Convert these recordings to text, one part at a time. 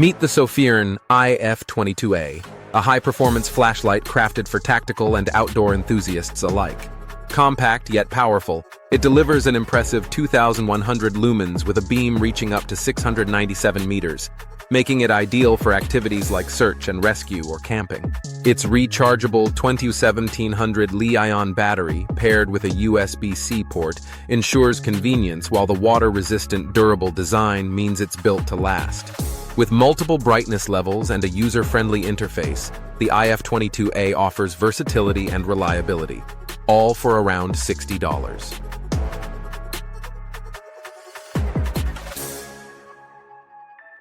Meet the Sofirn IF22A, a high-performance flashlight crafted for tactical and outdoor enthusiasts alike. Compact yet powerful, it delivers an impressive 2,100 lumens with a beam reaching up to 697 meters, making it ideal for activities like search and rescue or camping. Its rechargeable 1700 Li-ion battery, paired with a USB-C port, ensures convenience, while the water-resistant, durable design means it's built to last. With multiple brightness levels and a user-friendly interface, the IF22A offers versatility and reliability, all for around $60.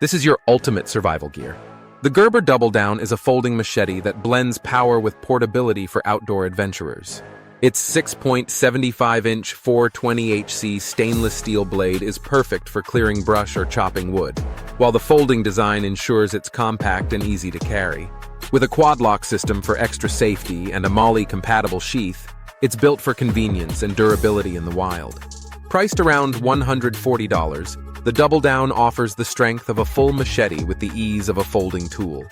This is your ultimate survival gear. The Gerber Doubledown is a folding machete that blends power with portability for outdoor adventurers. Its 6.75-inch 420HC stainless steel blade is perfect for clearing brush or chopping wood, while the folding design ensures it's compact and easy to carry. With a quad lock system for extra safety and a MOLLE-compatible sheath, it's built for convenience and durability in the wild. Priced around $140, the Doubledown offers the strength of a full machete with the ease of a folding tool.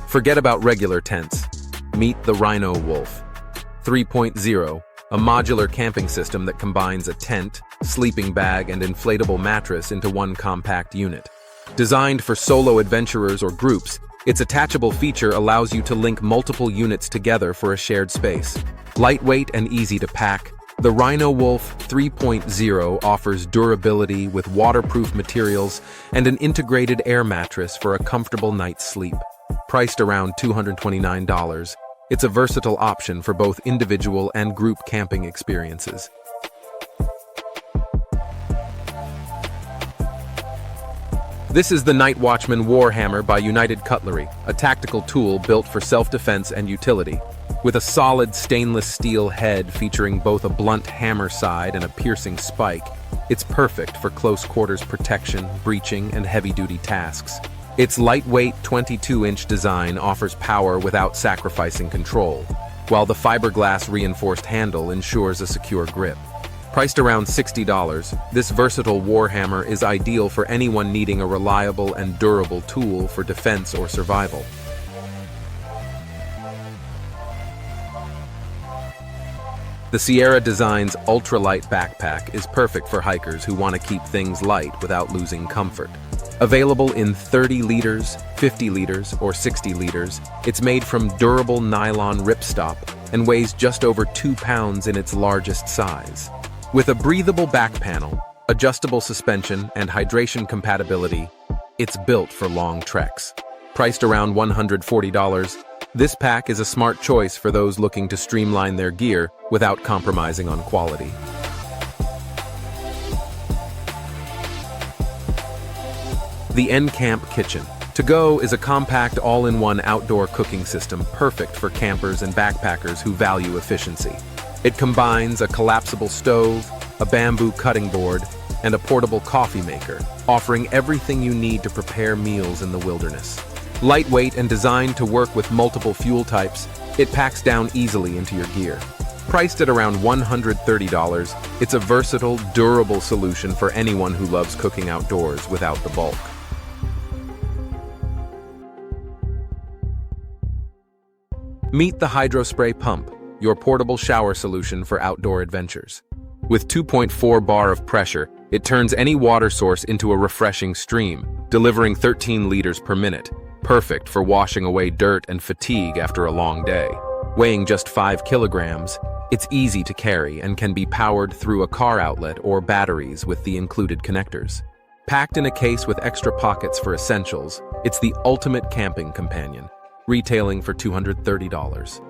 Forget about regular tents. Meet the Rhino Wolf 3.0, a modular camping system that combines a tent, sleeping bag, and inflatable mattress into one compact unit. Designed for solo adventurers or groups, its attachable feature allows you to link multiple units together for a shared space. Lightweight and easy to pack, the Rhino Wolf 3.0 offers durability with waterproof materials and an integrated air mattress for a comfortable night's sleep. Priced around $229, it's a versatile option for both individual and group camping experiences. This is the Night Watchman Warhammer by United Cutlery, a tactical tool built for self-defense and utility. With a solid stainless steel head featuring both a blunt hammer side and a piercing spike, it's perfect for close quarters protection, breaching, and heavy-duty tasks. Its lightweight 22-inch design offers power without sacrificing control, while the fiberglass reinforced handle ensures a secure grip. Priced around $60, this versatile warhammer is ideal for anyone needing a reliable and durable tool for defense or survival. The Sierra Design's Ultralight backpack is perfect for hikers who want to keep things light without losing comfort. Available in 30 liters, 50 liters, or 60 liters, it's made from durable nylon ripstop and weighs just over 2 pounds in its largest size. With a breathable back panel, adjustable suspension, and hydration compatibility, it's built for long treks. Priced around $140, this pack is a smart choice for those looking to streamline their gear without compromising on quality. The NCamp Kitchen To Go is a compact all-in-one outdoor cooking system perfect for campers and backpackers who value efficiency. It combines a collapsible stove, a bamboo cutting board, and a portable coffee maker, offering everything you need to prepare meals in the wilderness. Lightweight and designed to work with multiple fuel types, it packs down easily into your gear. Priced at around $130, it's a versatile, durable solution for anyone who loves cooking outdoors without the bulk. Meet the HydroSpray Pump, your portable shower solution for outdoor adventures. With 2.4 bar of pressure, it turns any water source into a refreshing stream, delivering 13 liters per minute, perfect for washing away dirt and fatigue after a long day. Weighing just 5 kilograms, it's easy to carry and can be powered through a car outlet or batteries with the included connectors. Packed in a case with extra pockets for essentials, it's the ultimate camping companion, retailing for $230.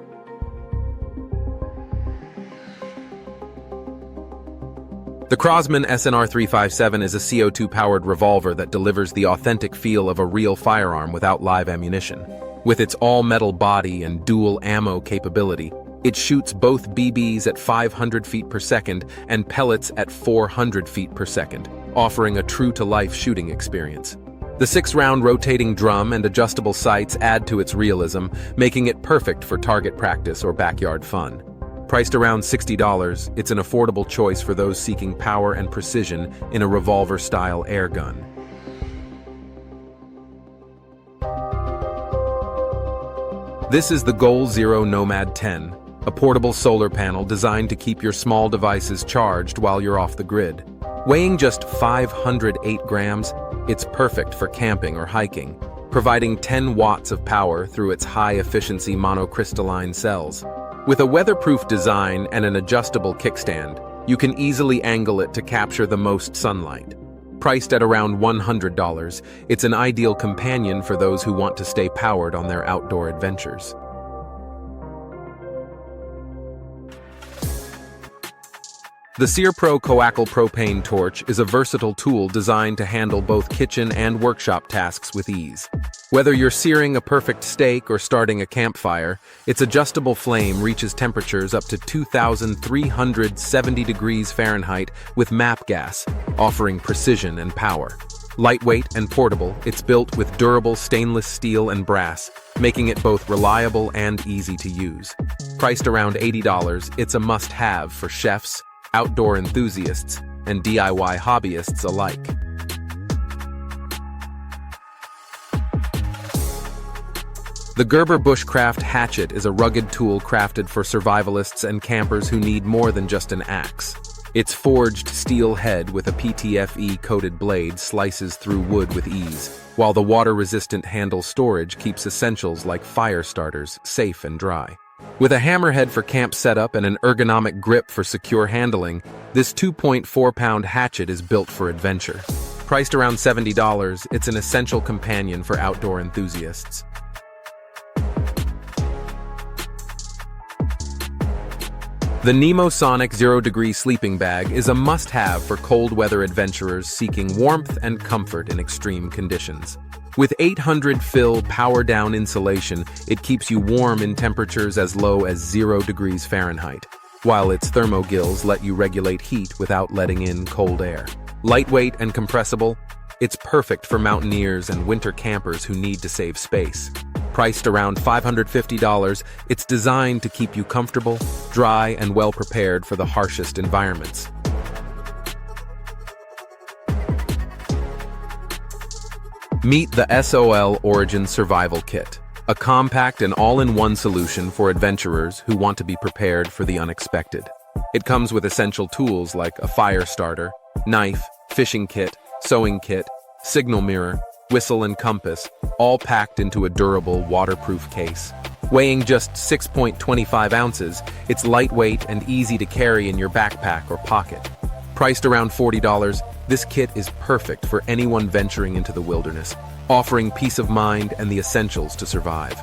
The Crosman SNR357 is a CO2-powered revolver that delivers the authentic feel of a real firearm without live ammunition. With its all-metal body and dual ammo capability, it shoots both BBs at 500 feet per second and pellets at 400 feet per second, offering a true-to-life shooting experience. The 6-round rotating drum and adjustable sights add to its realism, making it perfect for target practice or backyard fun. Priced around $60, it's an affordable choice for those seeking power and precision in a revolver-style air gun. This is the Airun Nomad 10, a portable solar panel designed to keep your small devices charged while you're off the grid. Weighing just 508 grams, it's perfect for camping or hiking, providing 10 watts of power through its high-efficiency monocrystalline cells. With a weatherproof design and an adjustable kickstand, you can easily angle it to capture the most sunlight. Priced at around $100, it's an ideal companion for those who want to stay powered on their outdoor adventures. The SearPro KOACKL propane torch is a versatile tool designed to handle both kitchen and workshop tasks with ease. Whether you're searing a perfect steak or starting a campfire, its adjustable flame reaches temperatures up to 2,370 degrees Fahrenheit with MAP gas, offering precision and power. Lightweight and portable, it's built with durable stainless steel and brass, making it both reliable and easy to use. Priced around $80, it's a must-have for chefs, outdoor enthusiasts, and DIY hobbyists alike. The Gerber Bushcraft Hatchet is a rugged tool crafted for survivalists and campers who need more than just an axe. Its forged steel head with a PTFE-coated blade slices through wood with ease, while the water-resistant handle storage keeps essentials like fire starters safe and dry. With a hammerhead for camp setup and an ergonomic grip for secure handling, this 2.4-pound hatchet is built for adventure. Priced around $70, it's an essential companion for outdoor enthusiasts. The Nemo Sonic 0-degree sleeping bag is a must-have for cold-weather adventurers seeking warmth and comfort in extreme conditions. With 800 fill power-down insulation, it keeps you warm in temperatures as low as 0 degrees Fahrenheit, while its thermo gills let you regulate heat without letting in cold air. Lightweight and compressible, it's perfect for mountaineers and winter campers who need to save space. Priced around $550, it's designed to keep you comfortable, dry, and well prepared for the harshest environments. Meet the SOL Origin Survival Kit, a compact and all-in-one solution for adventurers who want to be prepared for the unexpected. It comes with essential tools like a fire starter, knife, fishing kit, sewing kit, signal mirror, whistle, and compass, all packed into a durable, waterproof case. Weighing just 6.25 ounces, it's lightweight and easy to carry in your backpack or pocket. Priced around $40, this kit is perfect for anyone venturing into the wilderness, offering peace of mind and the essentials to survive.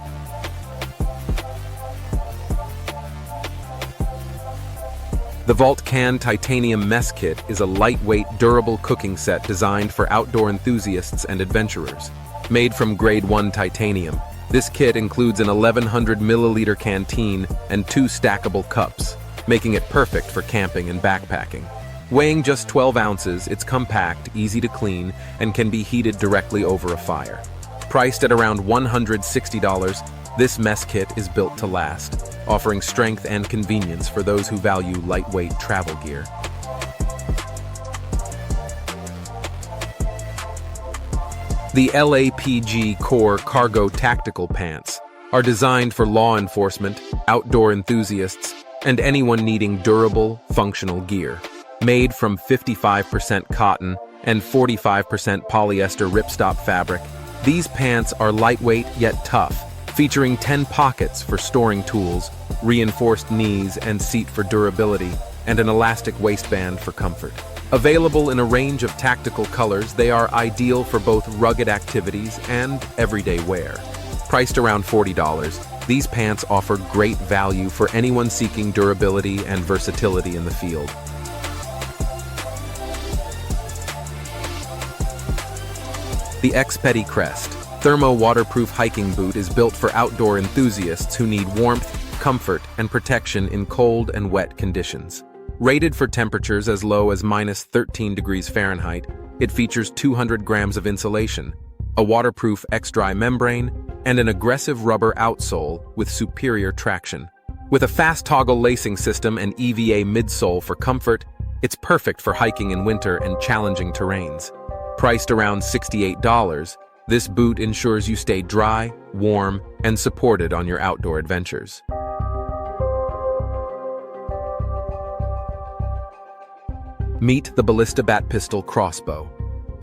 The Valtcan Titanium Mess Kit is a lightweight, durable cooking set designed for outdoor enthusiasts and adventurers. Made from Grade 1 titanium, this kit includes an 1,100 milliliter canteen and 2 stackable cups, making it perfect for camping and backpacking. Weighing just 12 ounces, it's compact, easy to clean, and can be heated directly over a fire. Priced at around $160, this mess kit is built to last, offering strength and convenience for those who value lightweight travel gear. The Lapg Core Cargo Tactical Pants are designed for law enforcement, outdoor enthusiasts, and anyone needing durable, functional gear. Made from 55% cotton and 45% polyester ripstop fabric, these pants are lightweight yet tough, featuring 10 pockets for storing tools, reinforced knees and seat for durability, and an elastic waistband for comfort. Available in a range of tactical colors, they are ideal for both rugged activities and everyday wear. Priced around $40, these pants offer great value for anyone seeking durability and versatility in the field. The XPETI Crest Thermo waterproof hiking boot is built for outdoor enthusiasts who need warmth, comfort, and protection in cold and wet conditions. Rated for temperatures as low as -13 degrees Fahrenheit, it features 200 grams of insulation, a waterproof X-Dry membrane, and an aggressive rubber outsole with superior traction. With a fast toggle lacing system and EVA midsole for comfort, it's perfect for hiking in winter and challenging terrains. Priced around $68, this boot ensures you stay dry, warm, and supported on your outdoor adventures. Meet the Ballista Bat Pistol Crossbow,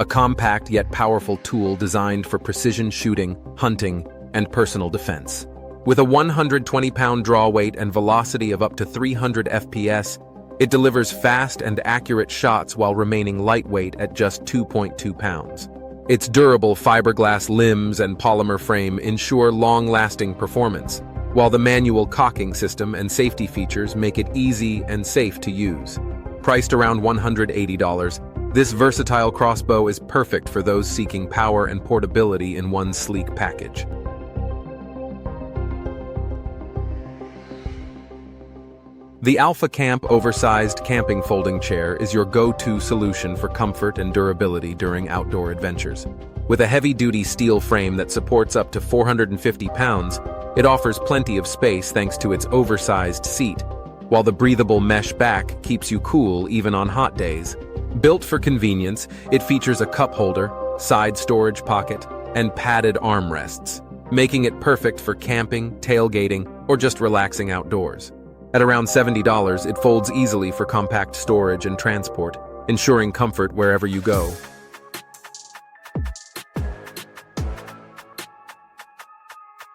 a compact yet powerful tool designed for precision shooting, hunting, and personal defense. With a 120-pound draw weight and velocity of up to 300 FPS, it delivers fast and accurate shots while remaining lightweight at just 2.2 pounds. Its durable fiberglass limbs and polymer frame ensure long-lasting performance, while the manual cocking system and safety features make it easy and safe to use. Priced around $180, this versatile crossbow is perfect for those seeking power and portability in one sleek package. The AlphaCamp Oversized Camping Folding Chair is your go-to solution for comfort and durability during outdoor adventures. With a heavy-duty steel frame that supports up to 450 pounds, it offers plenty of space thanks to its oversized seat, while the breathable mesh back keeps you cool even on hot days. Built for convenience, it features a cup holder, side storage pocket, and padded armrests, making it perfect for camping, tailgating, or just relaxing outdoors. At around $70, it folds easily for compact storage and transport, ensuring comfort wherever you go.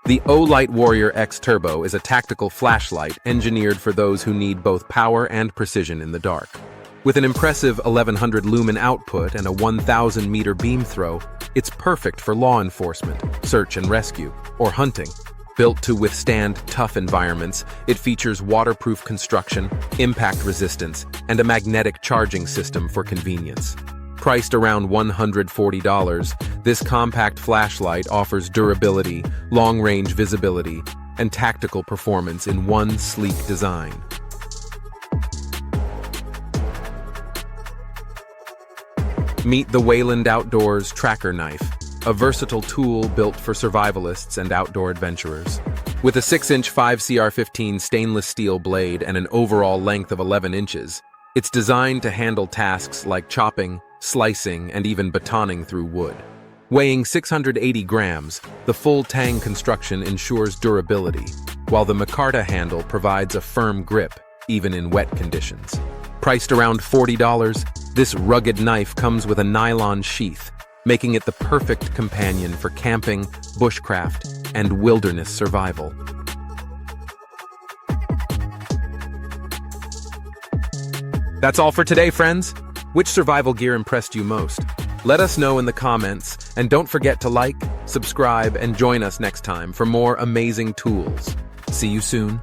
The OLight Warrior X Turbo is a tactical flashlight engineered for those who need both power and precision in the dark. With an impressive 1100 lumen output and a 1000-meter beam throw, it's perfect for law enforcement, search and rescue, or hunting. Built to withstand tough environments, it features waterproof construction, impact resistance, and a magnetic charging system for convenience. Priced around $140, this compact flashlight offers durability, long-range visibility, and tactical performance in one sleek design. Meet the Weyland Outdoors Tracker Knife, a versatile tool built for survivalists and outdoor adventurers. With a 6-inch 5CR15 stainless steel blade and an overall length of 11 inches, it's designed to handle tasks like chopping, slicing, and even batoning through wood. Weighing 680 grams, the full tang construction ensures durability, while the micarta handle provides a firm grip, even in wet conditions. Priced around $40, this rugged knife comes with a nylon sheath, making it the perfect companion for camping, bushcraft, and wilderness survival. That's all for today, friends. Which survival gear impressed you most? Let us know in the comments, and don't forget to like, subscribe, and join us next time for more amazing tools. See you soon.